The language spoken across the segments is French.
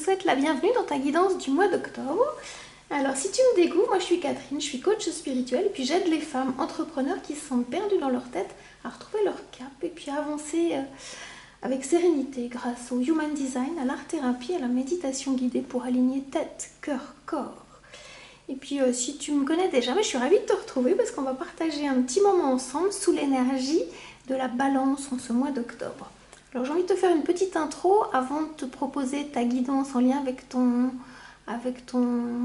souhaite la bienvenue dans ta guidance du mois d'octobre. Alors si tu me découvres, moi je suis Catherine, je suis coach spirituelle et puis j'aide les femmes entrepreneurs qui se sentent perdues dans leur tête à retrouver leur cap et puis à avancer avec sérénité grâce au Human Design, à l'art-thérapie, à la méditation guidée pour aligner tête, cœur, corps. Et puis si tu me connais déjà, je suis ravie de te retrouver parce qu'on va partager un petit moment ensemble sous l'énergie de la balance en ce mois d'octobre. Alors j'ai envie de te faire une petite intro avant de te proposer ta guidance en lien avec ton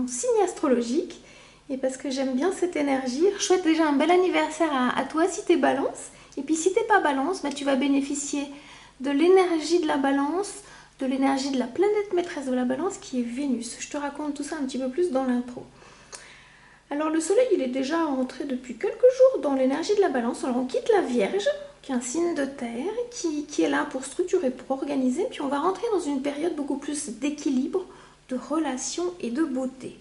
signe astrologique. Et parce que j'aime bien cette énergie, je souhaite déjà un bel anniversaire à toi si tu es balance. Et puis si tu n'es pas balance, tu vas bénéficier de l'énergie de la balance, de l'énergie de la planète maîtresse de la balance qui est Vénus. Je te raconte tout ça un petit peu plus dans l'intro. Alors le soleil il est déjà rentré depuis quelques jours dans l'énergie de la balance. Alors on quitte la Vierge, qui est un signe de terre, qui est là pour structurer, pour organiser. Puis on va rentrer dans une période beaucoup plus d'équilibre, de relations et de beauté.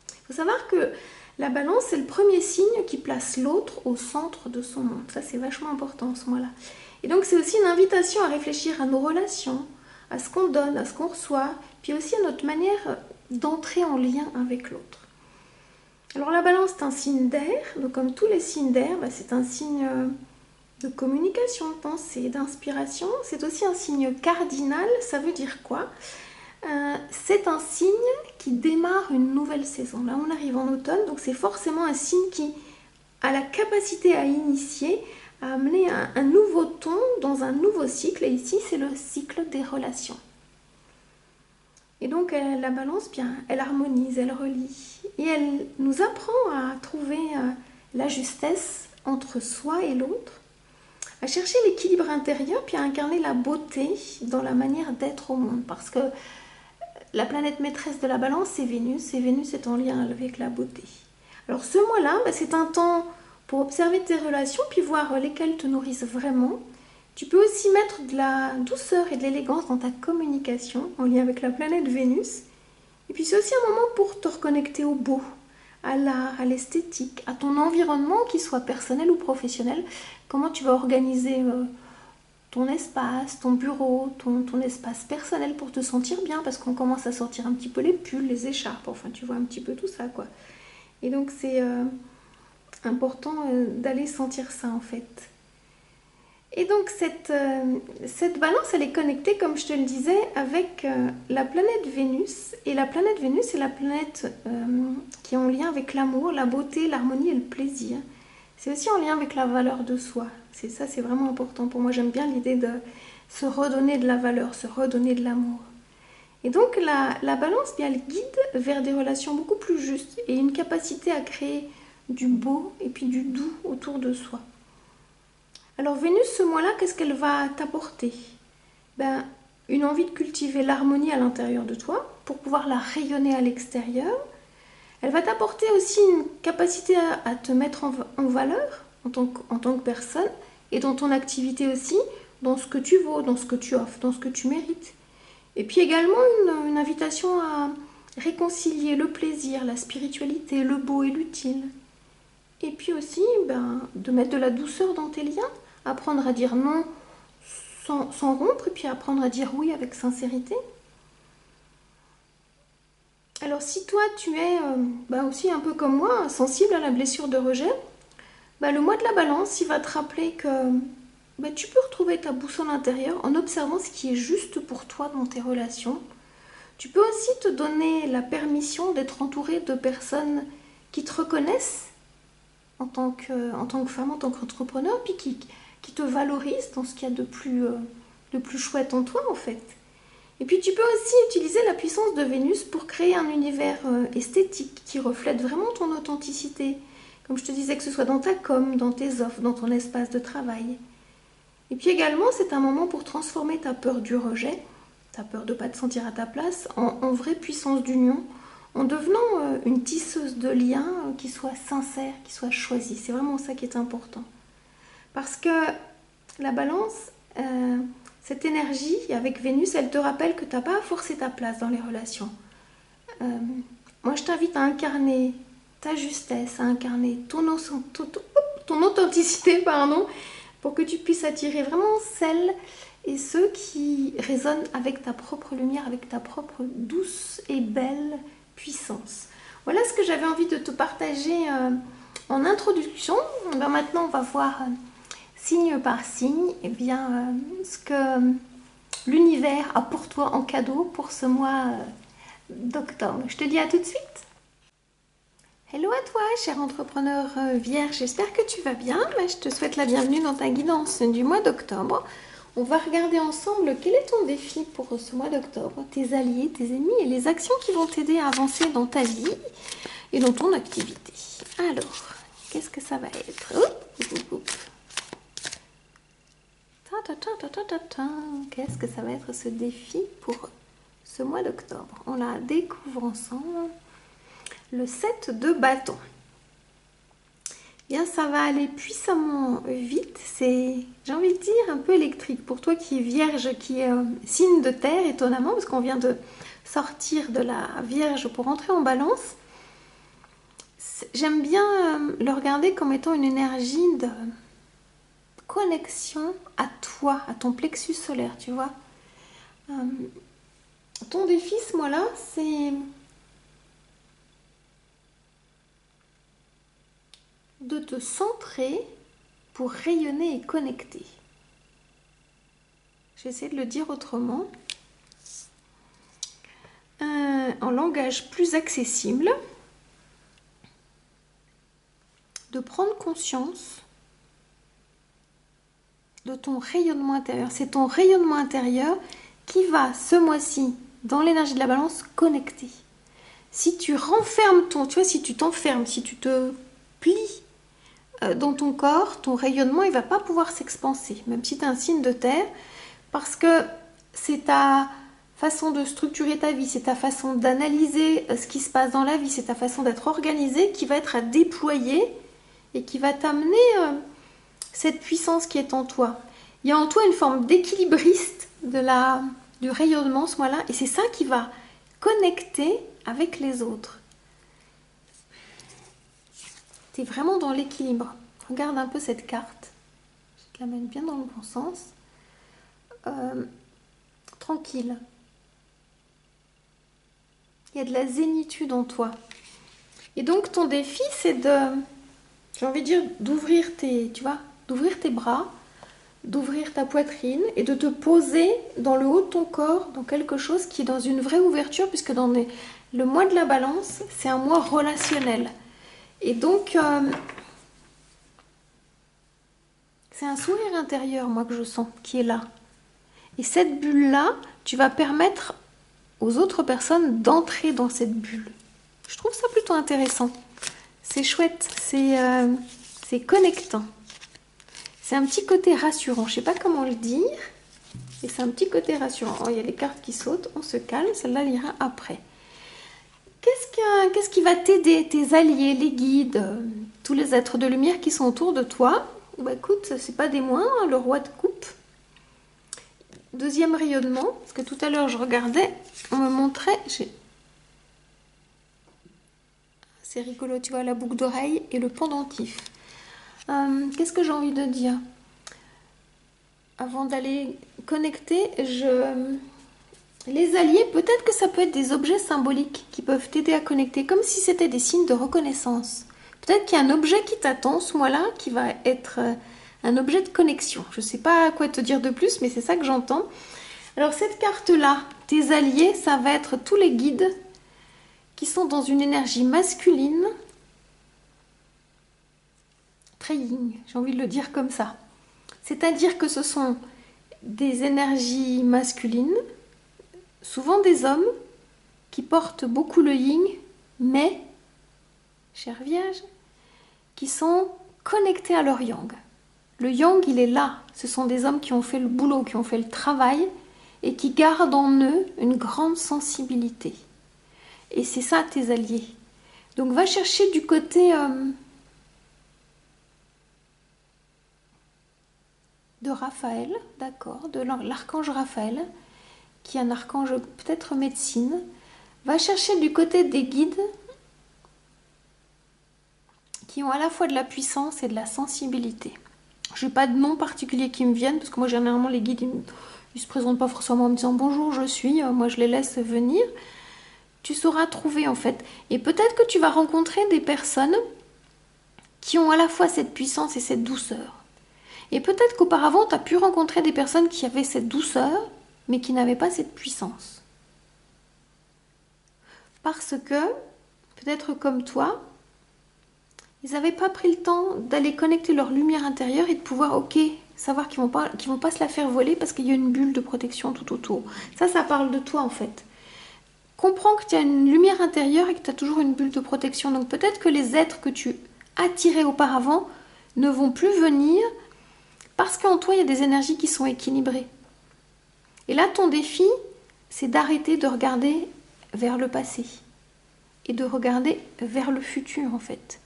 Il faut savoir que la balance c'est le premier signe qui place l'autre au centre de son monde. Ça c'est vachement important en ce moment-là. Et donc c'est aussi une invitation à réfléchir à nos relations, à ce qu'on donne, à ce qu'on reçoit, puis aussi à notre manière d'entrer en lien avec l'autre. Alors la balance c'est un signe d'air, donc comme tous les signes d'air, c'est un signe de communication, de pensée, d'inspiration. C'est aussi un signe cardinal, ça veut dire quoi ? C'est un signe qui démarre une nouvelle saison. Là on arrive en automne, donc c'est forcément un signe qui a la capacité à initier, à amener un nouveau ton dans un nouveau cycle. Et ici c'est le cycle des relations. Et donc la balance, elle harmonise, elle relie. Et elle nous apprend à trouver la justesse entre soi et l'autre, à chercher l'équilibre intérieur, puis à incarner la beauté dans la manière d'être au monde. Parce que la planète maîtresse de la balance, c'est Vénus, et Vénus est en lien avec la beauté. Alors ce mois-là, c'est un temps pour observer tes relations, puis voir lesquelles te nourrissent vraiment. Tu peux aussi mettre de la douceur et de l'élégance dans ta communication en lien avec la planète Vénus. Et puis c'est aussi un moment pour te reconnecter au beau, à l'art, à l'esthétique, à ton environnement, qu'il soit personnel ou professionnel. Comment tu vas organiser ton espace, ton bureau, ton espace personnel pour te sentir bien, parce qu'on commence à sortir un petit peu les pulls, les écharpes, enfin tu vois un petit peu tout ça quoi. Et donc c'est important d'aller sentir ça en fait. Et donc cette balance, elle est connectée, comme je te le disais, avec la planète Vénus. Et la planète Vénus, c'est la planète qui est en lien avec l'amour, la beauté, l'harmonie et le plaisir. C'est aussi en lien avec la valeur de soi. C'est ça, c'est vraiment important pour moi. J'aime bien l'idée de se redonner de la valeur, se redonner de l'amour. Et donc la balance, elle guide vers des relations beaucoup plus justes et une capacité à créer du beau et puis du doux autour de soi. Alors Vénus, ce mois-là, qu'est-ce qu'elle va t'apporter ? Une envie de cultiver l'harmonie à l'intérieur de toi pour pouvoir la rayonner à l'extérieur. Elle va t'apporter aussi une capacité à te mettre en valeur en tant que personne et dans ton activité aussi, dans ce que tu vaux, dans ce que tu offres, dans ce que tu mérites. Et puis également une invitation à réconcilier le plaisir, la spiritualité, le beau et l'utile. Et puis aussi de mettre de la douceur dans tes liens, apprendre à dire non sans rompre et puis apprendre à dire oui avec sincérité. Alors si toi tu es aussi un peu comme moi, sensible à la blessure de rejet, le mois de la balance il va te rappeler que tu peux retrouver ta boussole intérieure en observant ce qui est juste pour toi dans tes relations. Tu peux aussi te donner la permission d'être entouré de personnes qui te reconnaissent en tant que femme, en tant qu'entrepreneur, puis qui te valorisent dans ce qu'il y a de plus chouette en toi en fait. Et puis tu peux aussi utiliser la puissance de Vénus pour créer un univers esthétique qui reflète vraiment ton authenticité. Comme je te disais, que ce soit dans ta com, dans tes offres, dans ton espace de travail. Et puis également, c'est un moment pour transformer ta peur du rejet, ta peur de ne pas te sentir à ta place, en vraie puissance d'union, en devenant une tisseuse de liens qui soit sincère, qui soit choisie. C'est vraiment ça qui est important. Parce que la balance, cette énergie avec Vénus, elle te rappelle que tu n'as pas à forcer ta place dans les relations. Moi, je t'invite à incarner ta justesse, à incarner ton authenticité, pour que tu puisses attirer vraiment celle et ceux qui résonnent avec ta propre lumière, avec ta propre douce et belle puissance. Voilà ce que j'avais envie de te partager en introduction. Ben maintenant, on va voir signe par signe et bien, ce que l'univers a pour toi en cadeau pour ce mois d'octobre. Je te dis à tout de suite. Hello à toi, cher entrepreneur vierge, j'espère que tu vas bien. Je te souhaite la bienvenue dans ta guidance du mois d'octobre. On va regarder ensemble quel est ton défi pour ce mois d'octobre, tes alliés, tes ennemis et les actions qui vont t'aider à avancer dans ta vie et dans ton activité. Alors, qu'est-ce que ça va être? Qu'est-ce que ça va être ce défi pour ce mois d'octobre? On la découvre ensemble. Le 7 de bâton. Bien, ça va aller puissamment vite. C'est, j'ai envie de dire, un peu électrique. Pour toi qui est vierge, qui est signe de terre, étonnamment, parce qu'on vient de sortir de la vierge pour entrer en balance. J'aime bien le regarder comme étant une énergie de connexion à toi, à ton plexus solaire, tu vois. Ton défi ce mois-là, c'est de te centrer pour rayonner et connecter. J'essaie de le dire autrement. En langage plus accessible, de prendre conscience de ton rayonnement intérieur. C'est ton rayonnement intérieur qui va, ce mois-ci, dans l'énergie de la balance, connecter. Si tu renfermes tu vois, si tu t'enfermes, si tu te plies dans ton corps, ton rayonnement, il ne va pas pouvoir s'expanser, même si tu es un signe de terre, parce que c'est ta façon de structurer ta vie, c'est ta façon d'analyser ce qui se passe dans la vie, c'est ta façon d'être organisée qui va être à déployer et qui va t'amener cette puissance qui est en toi. Il y a en toi une forme d'équilibriste du rayonnement ce mois-là, et c'est ça qui va connecter avec les autres. Tu es vraiment dans l'équilibre. Regarde un peu cette carte. Je l'amène bien dans le bon sens. Tranquille. Il y a de la zénitude en toi. Et donc ton défi, c'est j'ai envie de dire, d'ouvrir d'ouvrir tes bras, d'ouvrir ta poitrine et de te poser dans le haut de ton corps, dans quelque chose qui est dans une vraie ouverture, puisque dans le mois de la balance, c'est un mois relationnel. Et donc, c'est un sourire intérieur, moi, que je sens, qui est là. Et cette bulle-là, tu vas permettre aux autres personnes d'entrer dans cette bulle. Je trouve ça plutôt intéressant. C'est chouette, c'est connectant. C'est un petit côté rassurant. Je ne sais pas comment le dire. Et c'est un petit côté rassurant. Oh, il y a les cartes qui sautent. On se calme. Celle-là ira après. Qu'est-ce qui va t'aider? Tes alliés, les guides, tous les êtres de lumière qui sont autour de toi. Bah, écoute, c'est pas des moindres, le roi de coupe. Deuxième rayonnement, parce que tout à l'heure je regardais, on me montrait, c'est rigolo, tu vois, la boucle d'oreille et le pendentif. Qu'est-ce que j'ai envie de dire? Avant d'aller connecter, les alliés, peut-être que ça peut être des objets symboliques qui peuvent t'aider à connecter, comme si c'était des signes de reconnaissance. Peut-être qu'il y a un objet qui t'attend ce mois-là, qui va être un objet de connexion. Je ne sais pas quoi te dire de plus, mais c'est ça que j'entends. Alors cette carte-là, tes alliés, ça va être tous les guides qui sont dans une énergie masculine, très yin, j'ai envie de le dire comme ça. C'est-à-dire que ce sont des énergies masculines, souvent des hommes qui portent beaucoup le yin, mais, chère Vierge, qui sont connectés à leur yang. Le yang, il est là. Ce sont des hommes qui ont fait le boulot, qui ont fait le travail et qui gardent en eux une grande sensibilité. Et c'est ça tes alliés. Donc va chercher du côté de Raphaël, d'accord, de l'archange Raphaël, qui est un archange peut-être médecine. Va chercher du côté des guides qui ont à la fois de la puissance et de la sensibilité. Je n'ai pas de nom particulier qui me viennent, parce que moi généralement les guides Ils se présentent pas forcément en me disant bonjour, je suis, moi je les laisse venir. Tu sauras trouver en fait. Et peut-être que tu vas rencontrer des personnes qui ont à la fois cette puissance et cette douceur. Et peut-être qu'auparavant, tu as pu rencontrer des personnes qui avaient cette douceur, mais qui n'avaient pas cette puissance. Parce que, peut-être comme toi, ils n'avaient pas pris le temps d'aller connecter leur lumière intérieure et de pouvoir, ok, savoir qu'ils vont pas se la faire voler parce qu'il y a une bulle de protection tout autour. Ça parle de toi en fait. Comprends que tu as une lumière intérieure et que tu as toujours une bulle de protection. Donc peut-être que les êtres que tu attirais auparavant ne vont plus venir parce qu'en toi, il y a des énergies qui sont équilibrées. Et là, ton défi, c'est d'arrêter de regarder vers le passé et de regarder vers le futur en fait.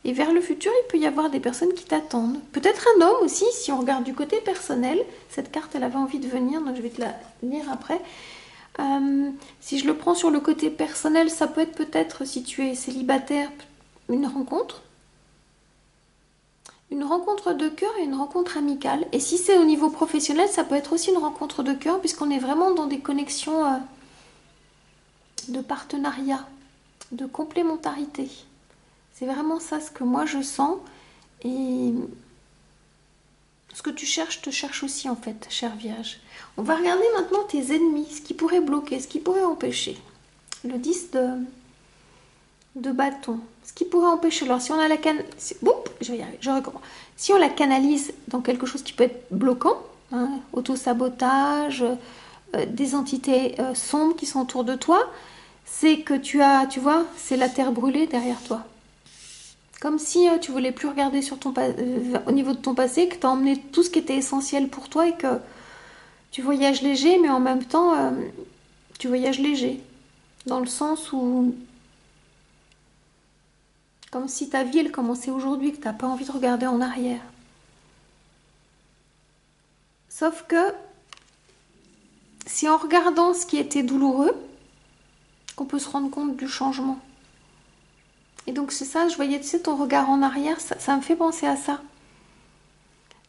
Et vers le futur, il peut y avoir des personnes qui t'attendent. Peut-être un homme aussi, si on regarde du côté personnel. Cette carte, elle avait envie de venir, donc je vais te la lire après. Si je le prends sur le côté personnel, ça peut être peut-être, si tu es célibataire, une rencontre. Une rencontre de cœur et une rencontre amicale. Et si c'est au niveau professionnel, ça peut être aussi une rencontre de cœur, puisqu'on est vraiment dans des connexions de partenariat, de complémentarité. C'est vraiment ça ce que moi je sens. Et ce que tu cherches, te cherche aussi en fait, chère Vierge. On va regarder maintenant tes ennemis, ce qui pourrait bloquer, ce qui pourrait empêcher. Le 10 de bâton. Ce qui pourrait empêcher. Alors si on a la je vais y arriver, je recommence. Si on la canalise dans quelque chose qui peut être bloquant, hein, autosabotage, des entités sombres qui sont autour de toi, c'est que tu vois, c'est la terre brûlée derrière toi. Comme si tu voulais plus regarder sur au niveau de ton passé, que tu as emmené tout ce qui était essentiel pour toi et que tu voyages léger, mais en même temps, tu voyages léger. Dans le sens où, comme si ta vie, elle commençait aujourd'hui, que tu n'as pas envie de regarder en arrière. Sauf que, c'est en regardant ce qui était douloureux qu'on peut se rendre compte du changement. Et donc c'est ça, je voyais, tu sais, ton regard en arrière, ça me fait penser à ça.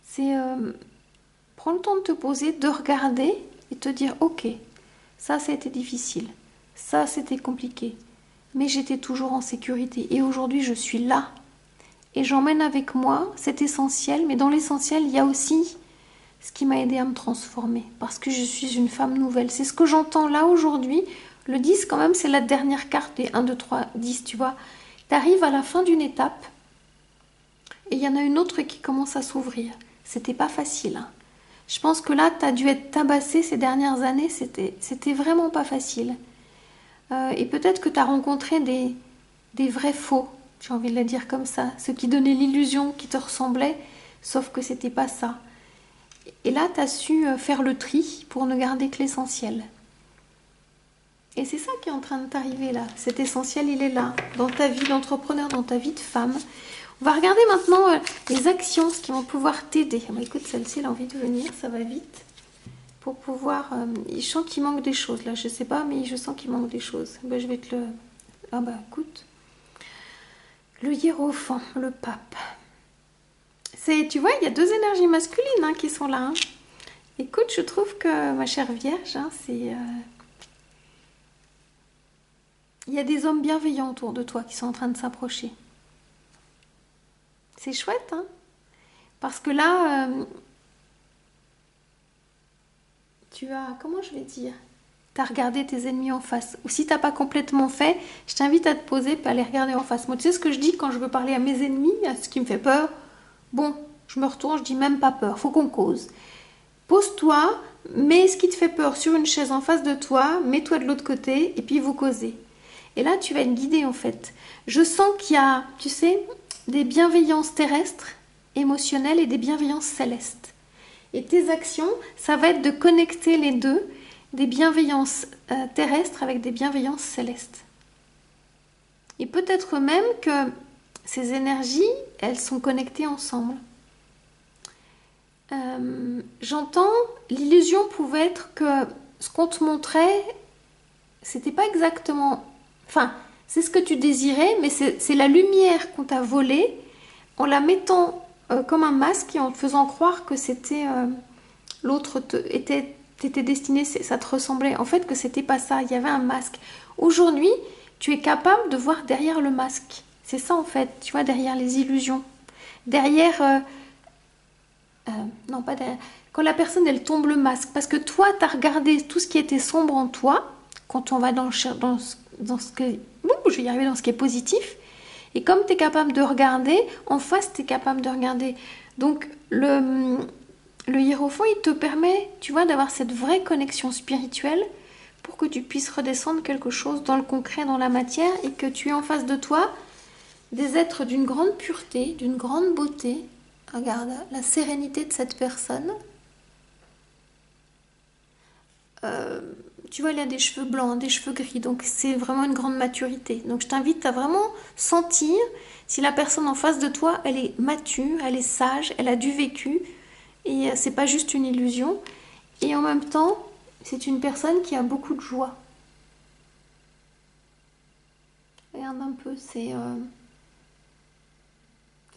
C'est prends le temps de te poser, de regarder et te dire, ok, ça a été difficile, ça c'était compliqué, mais j'étais toujours en sécurité et aujourd'hui je suis là. Et j'emmène avec moi cet essentiel, mais dans l'essentiel, il y a aussi ce qui m'a aidé à me transformer, parce que je suis une femme nouvelle. C'est ce que j'entends là aujourd'hui. Le 10 quand même, c'est la dernière carte des 1, 2, 3, 10, tu vois. Tu arrives à la fin d'une étape et il y en a une autre qui commence à s'ouvrir. C'était pas facile. Hein. Je pense que là, tu as dû être tabassé ces dernières années. C'était vraiment pas facile. Et peut-être que tu as rencontré des vrais faux, j'ai envie de le dire comme ça. Ceux qui donnaient l'illusion qui te ressemblait, sauf que c'était pas ça. Et là, tu as su faire le tri pour ne garder que l'essentiel. Et c'est ça qui est en train de t'arriver là. Cet essentiel, il est là, dans ta vie d'entrepreneur, dans ta vie de femme. On va regarder maintenant les actions, ce qui vont pouvoir t'aider. Ah bah écoute, celle-ci, elle a envie de venir, ça va vite. Pour pouvoir... je sens qu'il manque des choses là, je sais pas, mais je sens qu'il manque des choses. Bah, je vais te le... Ah bah écoute. Le hiérophant, le pape. Tu vois, il y a deux énergies masculines hein, qui sont là. Hein. Écoute, je trouve que, ma chère Vierge, hein, c'est... Il y a des hommes bienveillants autour de toi qui sont en train de s'approcher. C'est chouette, hein? Parce que là, tu as... Comment je vais dire? Tu as regardé tes ennemis en face. Ou si tu n'as pas complètement fait, je t'invite à te poser et à les regarder en face. Moi, tu sais ce que je dis quand je veux parler à mes ennemis, à ce qui me fait peur? Bon, je me retourne, je dis même pas peur, faut qu'on cause. Pose-toi, mets ce qui te fait peur sur une chaise en face de toi, mets-toi de l'autre côté et puis vous causez. Et là, tu vas être guidé en fait. Je sens qu'il y a, tu sais, des bienveillances terrestres, émotionnelles et des bienveillances célestes. Et tes actions, ça va être de connecter les deux, des bienveillances terrestres avec des bienveillances célestes. Et peut-être même que ces énergies, elles sont connectées ensemble. J'entends, l'illusion pouvait être que ce qu'on te montrait, c'était pas exactement... Enfin, c'est ce que tu désirais, mais c'est la lumière qu'on t'a volée en la mettant comme un masque et en te faisant croire que c'était... l'autre était t'étais destiné, ça te ressemblait. En fait, que c'était pas ça, il y avait un masque. Aujourd'hui, tu es capable de voir derrière le masque. C'est ça en fait, tu vois, derrière les illusions. Derrière... non, pas derrière. Quand la personne, elle tombe le masque. Parce que toi, tu as regardé tout ce qui était sombre en toi. Quand on va dans ce que... je vais y arriver, dans ce qui est positif. Et comme tu es capable de regarder, en face, tu es capable de regarder. Donc, le hiérophant, il te permet, tu vois, d'avoir cette vraie connexion spirituelle pour que tu puisses redescendre quelque chose dans le concret, dans la matière, et que tu aies en face de toi des êtres d'une grande pureté, d'une grande beauté. Regarde la sérénité de cette personne. Tu vois, il a des cheveux blancs, des cheveux gris, donc c'est vraiment une grande maturité. Donc je t'invite à vraiment sentir si la personne en face de toi, elle est mature, elle est sage, elle a du vécu, et c'est pas juste une illusion. Et en même temps, c'est une personne qui a beaucoup de joie. Regarde un peu, c'est...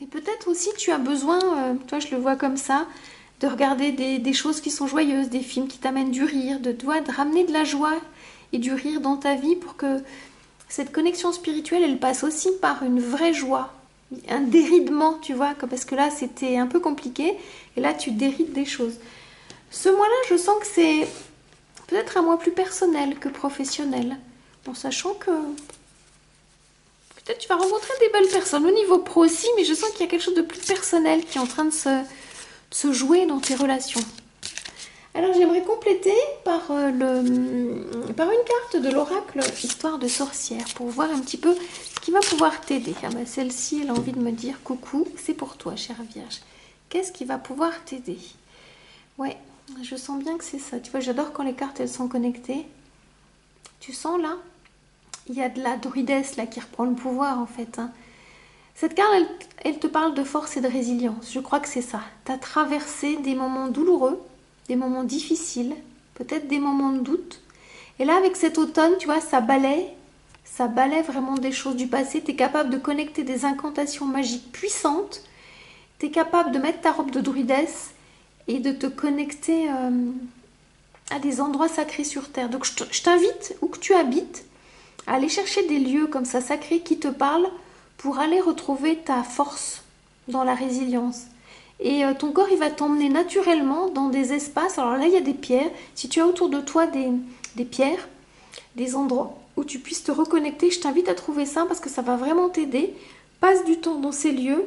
Et peut-être aussi tu as besoin, toi je le vois comme ça, de regarder des choses qui sont joyeuses, des films qui t'amènent du rire, de ramener de la joie et du rire dans ta vie pour que cette connexion spirituelle, elle passe aussi par une vraie joie, un déridement, tu vois, parce que là c'était un peu compliqué et là tu dérides des choses. Ce mois-là, je sens que c'est peut-être un mois plus personnel que professionnel, en sachant que peut-être tu vas rencontrer des belles personnes au niveau pro aussi, mais je sens qu'il y a quelque chose de plus personnel qui est en train de se jouer dans tes relations. Alors j'aimerais compléter par une carte de l'oracle Histoire de sorcière pour voir un petit peu ce qui va pouvoir t'aider. Ah ben, celle-ci, elle a envie de me dire coucou, c'est pour toi, chère Vierge. Qu'est-ce qui va pouvoir t'aider? Ouais, je sens bien que c'est ça. Tu vois, j'adore quand les cartes elles sont connectées. Tu sens là? Il y a de la druidesse là qui reprend le pouvoir en fait. Hein. Cette carte, elle te parle de force et de résilience. Je crois que c'est ça. Tu as traversé des moments douloureux, des moments difficiles, peut-être des moments de doute. Et là, avec cet automne, tu vois, ça balaie vraiment des choses du passé. Tu es capable de connecter des incantations magiques puissantes. Tu es capable de mettre ta robe de druidesse et de te connecter à des endroits sacrés sur Terre. Donc, je t'invite, où que tu habites, à aller chercher des lieux comme ça sacrés qui te parlent pour aller retrouver ta force dans la résilience. Et ton corps, il va t'emmener naturellement dans des espaces. Alors là, il y a des pierres. Si tu as autour de toi des pierres, des endroits où tu puisses te reconnecter, je t'invite à trouver ça parce que ça va vraiment t'aider. Passe du temps dans ces lieux.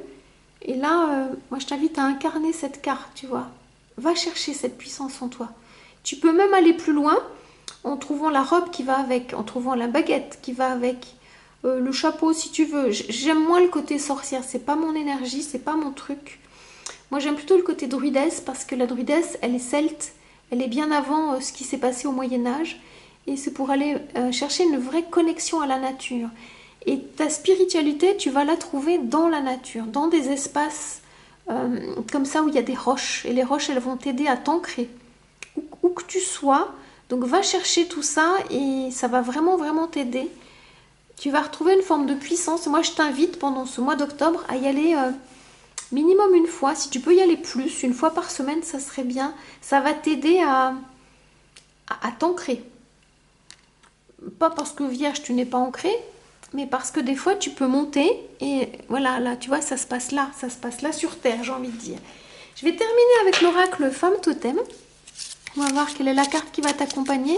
Et là, moi, je t'invite à incarner cette carte, tu vois. Va chercher cette puissance en toi. Tu peux même aller plus loin en trouvant la robe qui va avec, en trouvant la baguette qui va avec, le chapeau si tu veux. J'aime moins le côté sorcière, c'est pas mon énergie, c'est pas mon truc. Moi j'aime plutôt le côté druidesse parce que la druidesse elle est celte, elle est bien avant ce qui s'est passé au Moyen-Âge et c'est pour aller chercher une vraie connexion à la nature. Et ta spiritualité, tu vas la trouver dans la nature, dans des espaces comme ça où il y a des roches et les roches elles vont t'aider à t'ancrer où que tu sois. Donc va chercher tout ça et ça va vraiment vraiment t'aider. Tu vas retrouver une forme de puissance. Moi je t'invite pendant ce mois d'octobre à y aller minimum une fois. Si tu peux y aller plus, une fois par semaine, ça serait bien. Ça va t'aider à t'ancrer. Pas parce que Vierge tu n'es pas ancré, mais parce que des fois tu peux monter et voilà, là tu vois ça se passe là sur Terre, j'ai envie de dire. Je vais terminer avec l'oracle Femme Totem. On va voir quelle est la carte qui va t'accompagner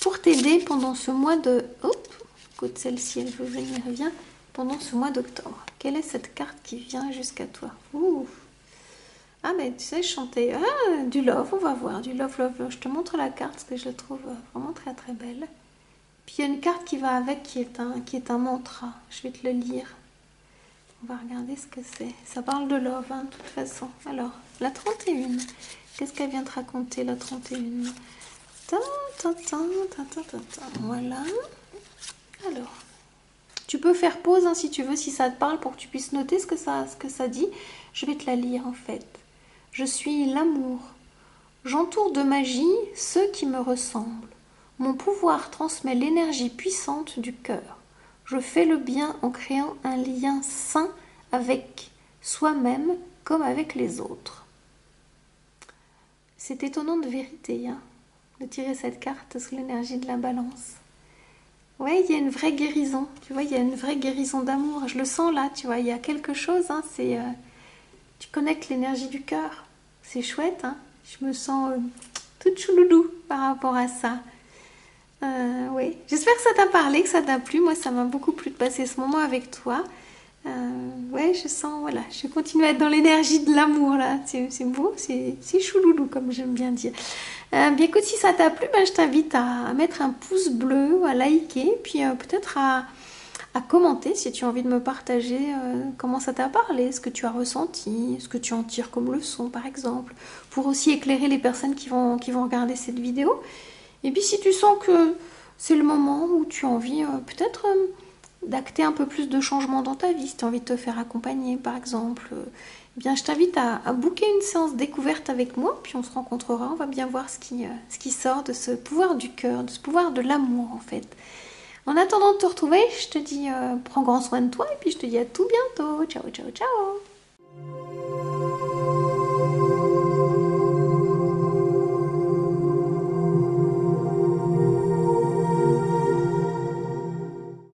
pour t'aider pendant ce mois de... Hop, écoute, celle-ci, elle veut venir, viens, pendant ce mois d'octobre. Quelle est cette carte qui vient jusqu'à toi? Ouh. Ah, mais tu sais, chanter du love, on va voir, du love, love, love. Je te montre la carte parce que je la trouve vraiment très, très belle. Puis il y a une carte qui va avec qui est un mantra. Je vais te le lire. On va regarder ce que c'est. Ça parle de love, hein, de toute façon. Alors, la 31. Qu'est-ce qu'elle vient te raconter, la 31? Voilà. Alors, tu peux faire pause hein, si tu veux, si ça te parle, pour que tu puisses noter ce que ça dit. Je vais te la lire en fait. Je suis l'amour. J'entoure de magie ceux qui me ressemblent. Mon pouvoir transmet l'énergie puissante du cœur. Je fais le bien en créant un lien sain avec soi-même comme avec les autres. C'est étonnant de vérité. Hein. de tirer cette carte sous l'énergie de la balance. Ouais, il y a une vraie guérison. Tu vois, il y a une vraie guérison d'amour. Je le sens là, tu vois, il y a quelque chose. Hein, tu connectes l'énergie du cœur. C'est chouette. Hein, je me sens toute chouloulou par rapport à ça. Oui, j'espère que ça t'a parlé, que ça t'a plu. Moi, ça m'a beaucoup plu de passer ce moment avec toi. Ouais, je sens, voilà, je continue à être dans l'énergie de l'amour là. C'est beau, c'est chouloulou comme j'aime bien dire. Bien écoute, si ça t'a plu, ben, je t'invite à mettre un pouce bleu, à liker, puis peut-être à commenter si tu as envie de me partager comment ça t'a parlé, ce que tu as ressenti, ce que tu en tires comme leçon par exemple, pour aussi éclairer les personnes qui vont regarder cette vidéo. Et puis si tu sens que c'est le moment où tu as envie peut-être d'acter un peu plus de changements dans ta vie, si tu as envie de te faire accompagner par exemple, eh bien je t'invite à booker une séance découverte avec moi, puis on se rencontrera, on va bien voir ce qui sort de ce pouvoir du cœur, de ce pouvoir de l'amour en fait. En attendant de te retrouver, je te dis prends grand soin de toi et puis je te dis à tout bientôt. Ciao, ciao, ciao.